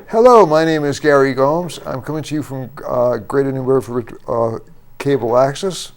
Hello, my name is Gary Gomes. I'm coming to you from Greater New Bedford Cable Access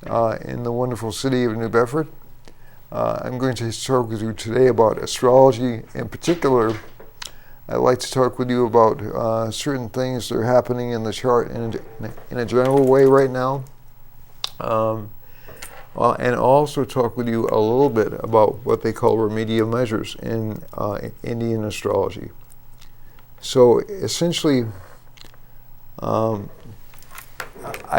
in the wonderful city of New Bedford. I'm going to talk with you today about astrology. In particular, I'd like to talk with you about certain things that are happening in the chart in a general way right now. And also talk with you a little bit about what they call remedial measures in Indian astrology. So essentially, I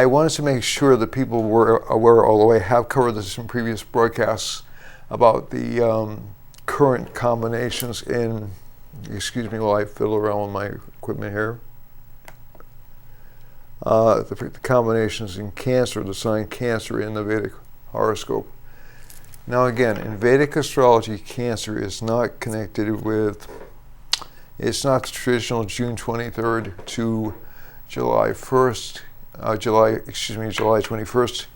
wanted to make sure that people were aware, although I have covered this in previous broadcasts, about the current combinations in, excuse me while I fiddle around with my equipment here, the combinations in Cancer, the sign Cancer in the Vedic horoscope. Now again, in Vedic astrology, Cancer is not connected with, it's not the traditional June 23rd to July 21st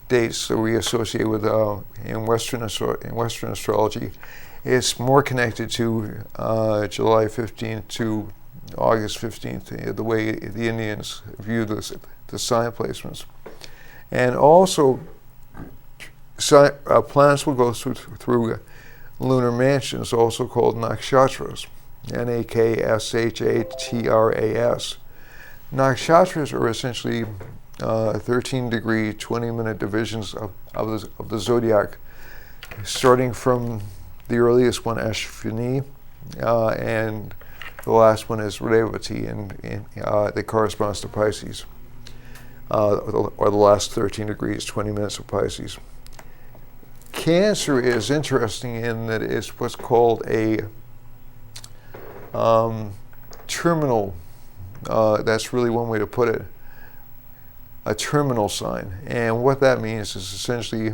dates that we associate with in Western astrology. It's more connected to July 15th to August 15th, the way the Indians view the sign placements. And also, planets will go through lunar mansions, also called nakshatras. Nakshatras. Nakshatras are essentially 13-degree, 20-minute divisions of the zodiac, starting from the earliest one, Ashvini, and the last one is Revati, and that corresponds to Pisces, or the last 13 degrees, 20 minutes of Pisces. Cancer is interesting in that it's what's called a terminal, that's really one way to put it, a terminal sign. And what that means is essentially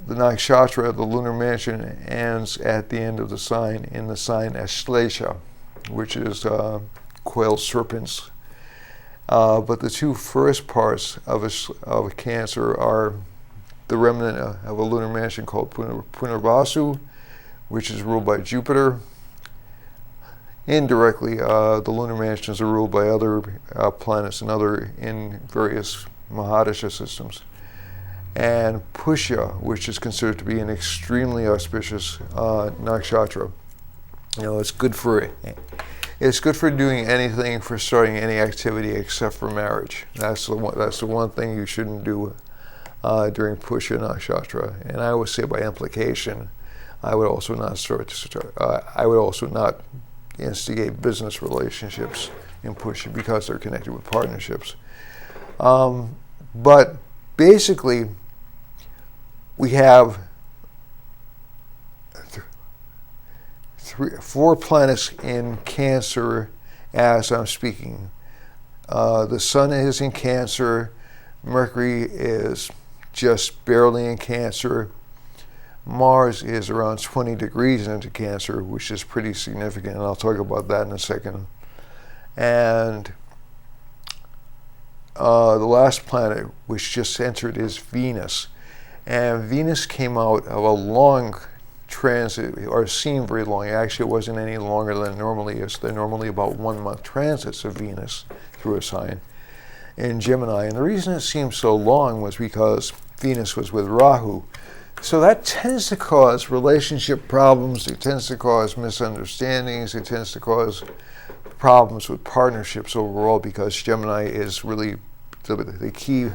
the nakshatra, the lunar mansion, ends at the end of the sign in the sign Ashlesha, which is coiled serpents. But the two first parts of Cancer are the remnant of a lunar mansion called Punarvasu, which is ruled by Jupiter. Indirectly, the lunar mansions are ruled by other planets in various Mahadasha systems. And Pushya, which is considered to be an extremely auspicious nakshatra. You know, it's good for doing anything, for starting any activity except for marriage. That's the one thing you shouldn't do during Pushya nakshatra. And I would say by implication, I would also not instigate business relationships in Pushya because they're connected with partnerships. But basically, we have four planets in Cancer as I'm speaking. The Sun is in Cancer, Mercury is just barely in Cancer, Mars is around 20 degrees into Cancer, which is pretty significant, and I'll talk about that in a second. And the last planet which just entered is Venus. And Venus came out of a long transit, or seemed very long. Actually, it wasn't any longer than it normally is. They're normally about 1 month transits of Venus through a sign in Gemini. And the reason it seemed so long was because Venus was with Rahu. So that tends to cause relationship problems, it tends to cause misunderstandings, it tends to cause problems with partnerships overall, because Gemini is really the key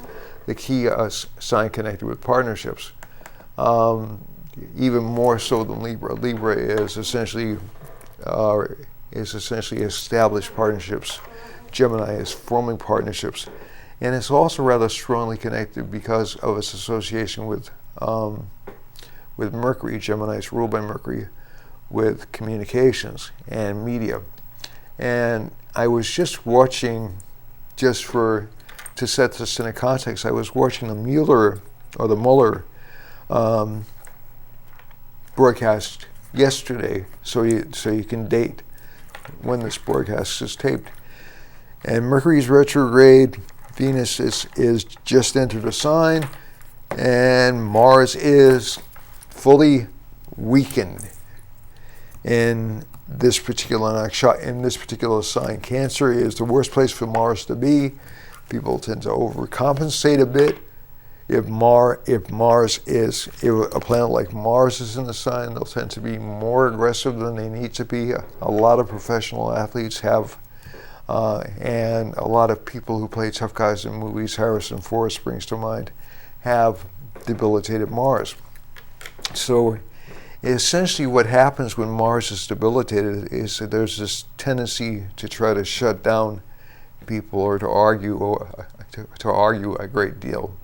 sign connected with partnerships. Even more so than Libra. Libra is essentially established partnerships. Gemini is forming partnerships. And it's also rather strongly connected because of its association with Mercury. Gemini is ruled by Mercury, with communications and media. And I was just watching, to set this in a context, I was watching the Mueller broadcast yesterday, so you can date when this broadcast is taped. And Mercury's retrograde, Venus is just entered a sign, and Mars is fully weakened. in this particular sign. Cancer is the worst place for Mars to be. People tend to overcompensate a bit. If a planet like Mars is in the sign, they'll tend to be more aggressive than they need to be. A lot of professional athletes have, and a lot of people who play tough guys in movies, Harrison Ford springs to mind, have debilitated Mars. So essentially what happens when Mars is debilitated is that there's this tendency to try to shut down people or to argue a great deal.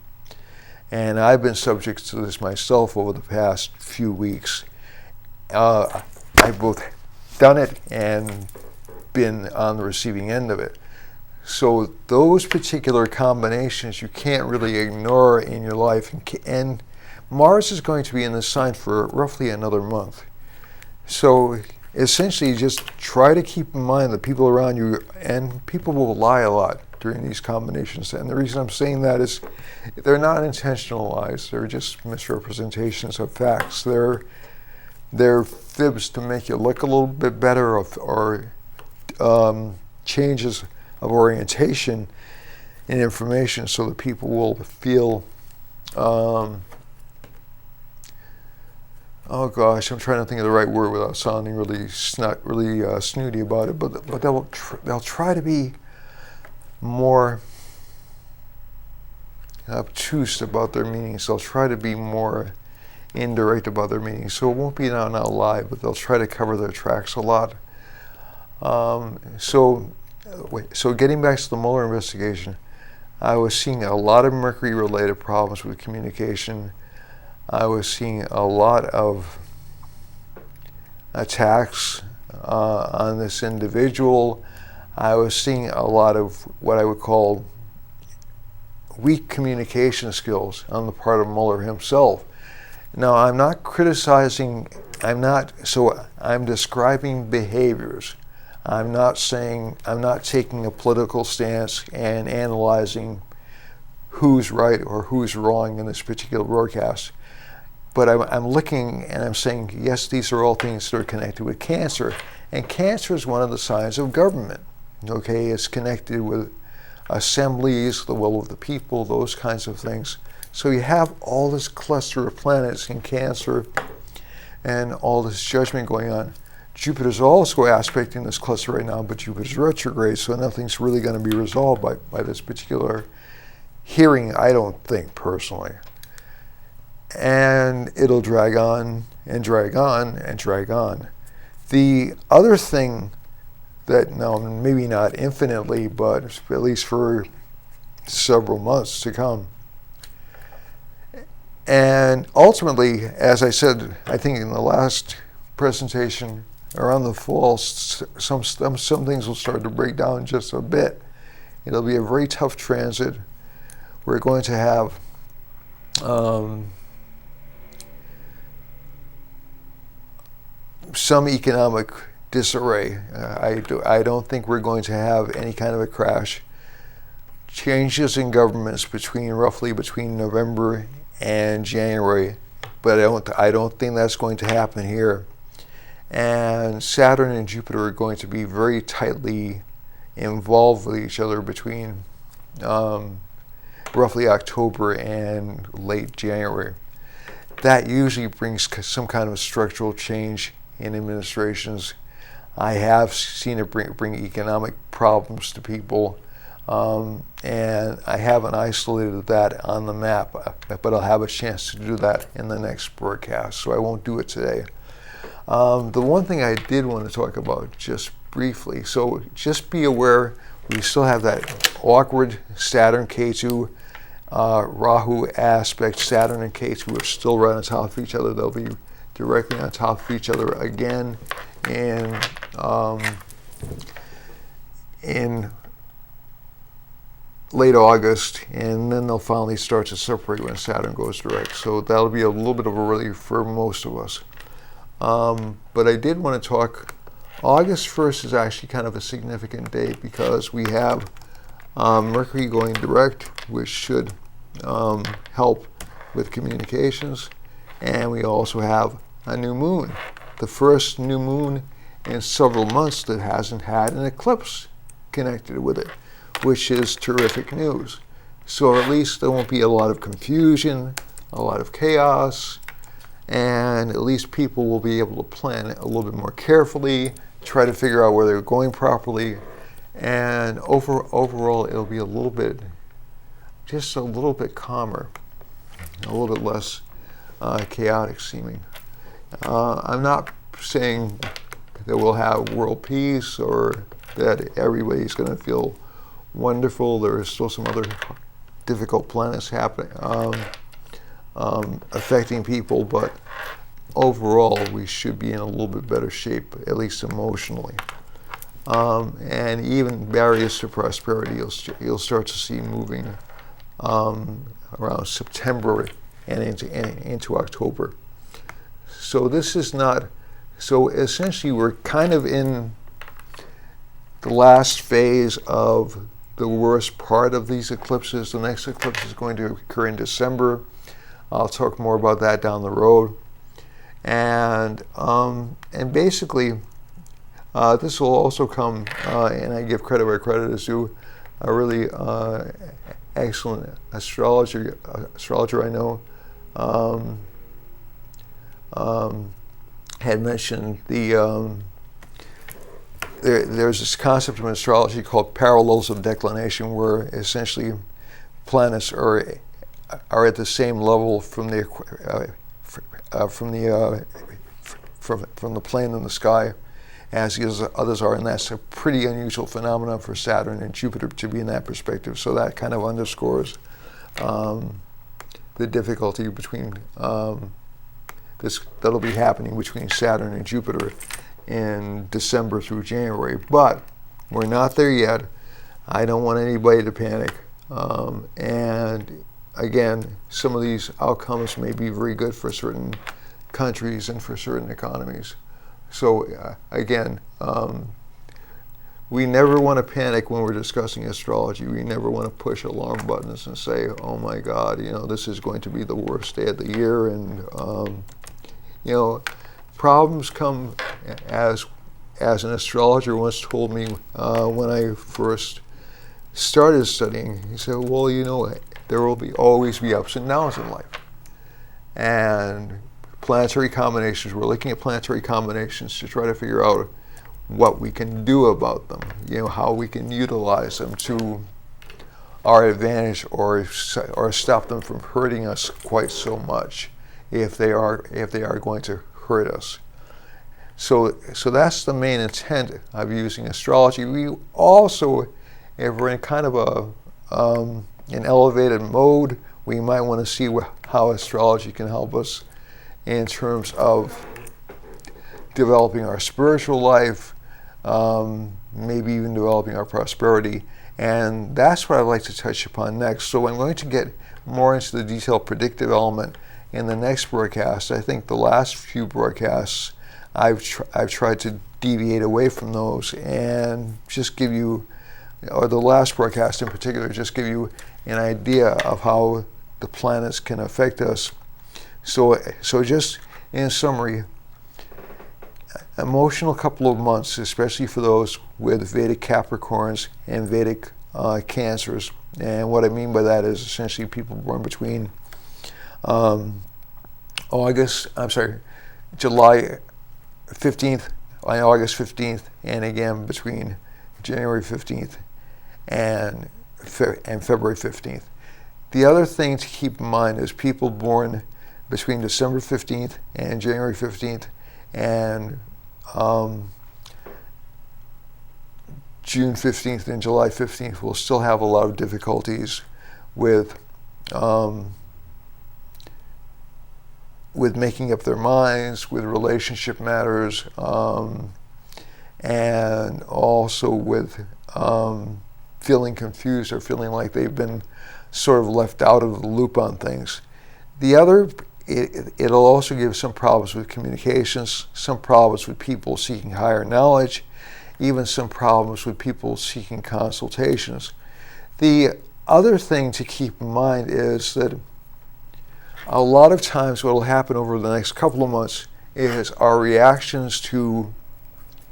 And I've been subject to this myself over the past few weeks. I've both done it and been on the receiving end of it. So those particular combinations you can't really ignore in your life. And Mars is going to be in this sign for roughly another month. So essentially just try to keep in mind the people around you, and people will lie a lot during these combinations. And the reason I'm saying that is they're not intentional lies, they're just misrepresentations of facts. They're fibs to make you look a little bit better, or changes of orientation in information so that people will feel, oh gosh, I'm trying to think of the right word without sounding really snooty about it, but they'll try to be more obtuse about their meanings. They'll try to be more indirect about their meanings. So it won't be an out-and-out lie, but they'll try to cover their tracks a lot. So getting back to the Mueller investigation, I was seeing a lot of Mercury-related problems with communication. I was seeing a lot of attacks on this individual. I was seeing a lot of what I would call weak communication skills on the part of Mueller himself. Now, I'm not criticizing, I'm describing behaviors. I'm not taking a political stance and analyzing who's right or who's wrong in this particular broadcast. But I'm looking and I'm saying, yes, these are all things that are connected with Cancer. And Cancer is one of the signs of government. Okay, it's connected with assemblies, the will of the people, those kinds of things. So you have all this cluster of planets in Cancer and all this judgment going on. Jupiter's also aspecting this cluster right now, but Jupiter's retrograde, so nothing's really going to be resolved by this particular hearing, I don't think, personally. And it'll drag on and drag on and drag on. The other thing that, now maybe not infinitely, but at least for several months to come, and ultimately, as I said, I think in the last presentation, around the fall, some things will start to break down just a bit. It'll be a very tough transit. We're going to have some economic disarray. I don't think we're going to have any kind of a crash. Changes in governments roughly between November and January, but I don't think that's going to happen here. And Saturn and Jupiter are going to be very tightly involved with each other between roughly October and late January. That usually brings some kind of structural change in administrations. I have seen it bring economic problems to people, and I haven't isolated that on the map, but I'll have a chance to do that in the next broadcast, so I won't do it today. The one thing I did want to talk about just briefly, so just be aware we still have that awkward Saturn Ketu Rahu aspect. Saturn and Ketu are still right on top of each other. They'll be directly on top of each other again in late August, and then they'll finally start to separate when Saturn goes direct. So that'll be a little bit of a relief for most of us. But I did want to talk, August 1st is actually kind of a significant day because we have Mercury going direct, which should help with communications, and we also have a new moon the first new moon in several months that hasn't had an eclipse connected with it, which is terrific news. So at least there won't be a lot of confusion, a lot of chaos, and at least people will be able to plan a little bit more carefully, try to figure out where they're going properly, and overall it'll be just a little bit calmer, a little bit less chaotic seeming. I'm not saying that we'll have world peace or that everybody's going to feel wonderful. There are still some other difficult planets happening, affecting people, but overall we should be in a little bit better shape, at least emotionally. And even barriers to prosperity you'll start to see moving around September and into October. So this is not, so essentially we're kind of in the last phase of the worst part of these eclipses. The next eclipse is going to occur in December. I'll talk more about that down the road. And basically, this will also come, and I give credit where credit is due, a really excellent astrologer I know had mentioned there's this concept in astrology called parallels of declination, where essentially planets are at the same level from the plane in the sky as the others are, and that's a pretty unusual phenomenon for Saturn and Jupiter to be in that perspective. So that kind of underscores the difficulty between that'll be happening between Saturn and Jupiter in December through January. But we're not there yet. I don't want anybody to panic. And again, some of these outcomes may be very good for certain countries and for certain economies. So again, we never want to panic when we're discussing astrology. We never want to push alarm buttons and say, oh my God, this is going to be the worst day of the year. And, problems come, as an astrologer once told me when I first started studying. He said, well, there will always be ups and downs in life. And planetary combinations, we're looking at planetary combinations to try to figure out what we can do about them, how we can utilize them to our advantage, or stop them from hurting us quite so much if they are going to hurt us. So that's the main intent of using astrology. We also, if we're in kind of an elevated mode, we might want to see how astrology can help us in terms of developing our spiritual life, maybe even developing our prosperity. And that's what I'd like to touch upon next. So I'm going to get more into the detailed predictive element in the next broadcast. I think the last few broadcasts I've tried to deviate away from those and just give you, or the last broadcast in particular, just give you an idea of how the planets can affect us. So just in summary, emotional couple of months, especially for those with Vedic Capricorns and Vedic Cancers. And what I mean by that is essentially people born between July 15th and August 15th, and again between January 15th and February 15th. The other thing to keep in mind is people born between December 15th and January 15th and June 15th and July 15th will still have a lot of difficulties with making up their minds, with relationship matters, and also with feeling confused or feeling like they've been sort of left out of the loop on things. The other, it'll also give some problems with communications, some problems with people seeking higher knowledge, even some problems with people seeking consultations. The other thing to keep in mind is that a lot of times what will happen over the next couple of months is our reactions to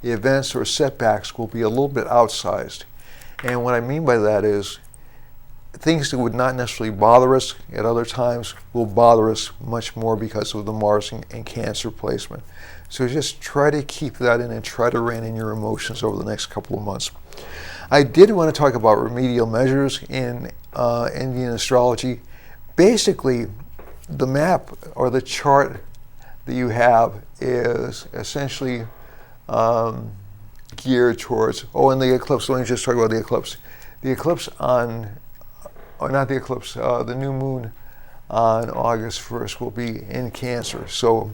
events or setbacks will be a little bit outsized. And what I mean by that is things that would not necessarily bother us at other times will bother us much more because of the Mars and Cancer placement. So just try to keep that in and try to rein in your emotions over the next couple of months. I did want to talk about remedial measures in Indian astrology. Basically, the map or the chart that you have is essentially geared towards, and the eclipse, let me just talk about the eclipse. The eclipse the new moon on August 1st will be in Cancer. So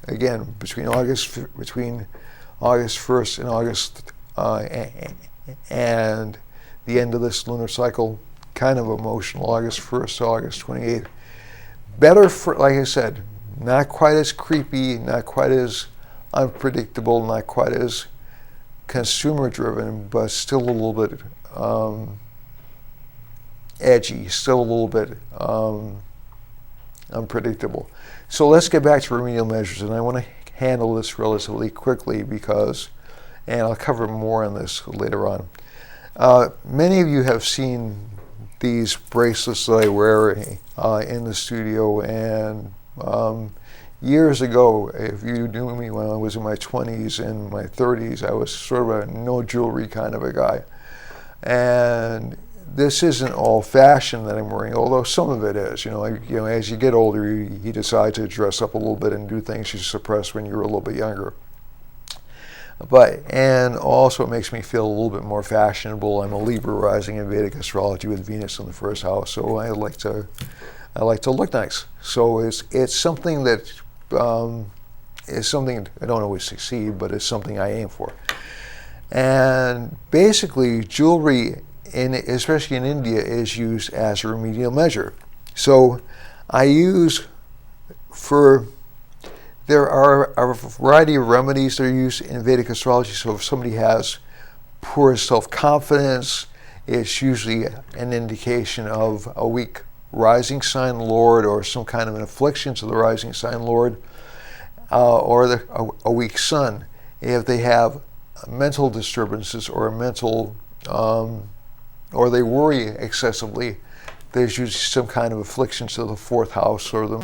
again, between August 1st and August and the end of this lunar cycle, kind of emotional, August 1st to August 28th. Better for, like I said, not quite as creepy, not quite as unpredictable, not quite as consumer driven, but still a little bit edgy, still a little bit unpredictable. So let's get back to remedial measures, and I want to handle this relatively quickly and I'll cover more on this later on. Many of you have seen these bracelets that I wear in the studio, and years ago, if you knew me when I was in my 20s and my 30s, I was sort of a no jewelry kind of a guy. And this isn't all fashion that I'm wearing, although some of it is. As you get older, you decide to dress up a little bit and do things you suppressed when you were a little bit younger. And also it makes me feel a little bit more fashionable. I'm a Libra rising in Vedic astrology with Venus in the first house, so I like to look nice. So it's something that is something I don't always succeed, but it's something I aim for. And basically, jewelry, especially in India, is used as a remedial measure. So there are a variety of remedies that are used in Vedic astrology. So if somebody has poor self-confidence, it's usually an indication of a weak rising sign lord or some kind of an affliction to the rising sign lord, or a weak sun. If they have mental disturbances or or they worry excessively, there's usually some kind of affliction to the fourth house or the